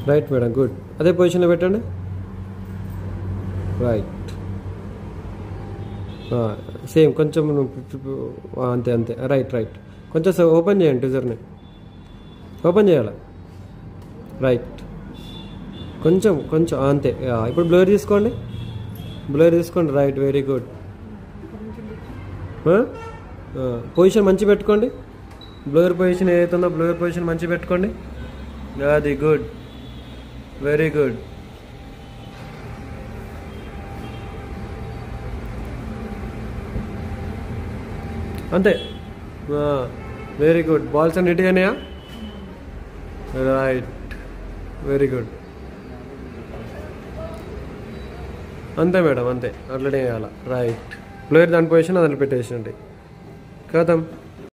Right madam, good. అదే పొజిషన్లో పెట్టండి. రైట్, సేమ్ కొంచెం అంతే అంతే. రైట్ రైట్, కొంచెం ఓపెన్ చేయండి, ట్విజర్ని ఓపెన్ చేయాలి. రైట్, కొంచెం కొంచెం అంతే. ఇప్పుడు బ్లర్ తీసుకోండి, బ్లర్ తీసుకోండి. Right, very good. పొజిషన్ మంచి పెట్టుకోండి. బ్లర్ పొజిషన్ ఏదైతుందో బ్లర్ పొజిషన్ మంచి పెట్టుకోండి. అది గుడ్, వెరీ గుడ్. అంతే, వెరీ గుడ్. బాల్స్ అన్ని నీట్గానేయా? Right, very good. అంతే మేడం, అంతే, అట్లనే వేయాలి. రైట్, ప్లేయర్ దాని పొజిషన్ అదిలో పెట్టేసినండి. కథం.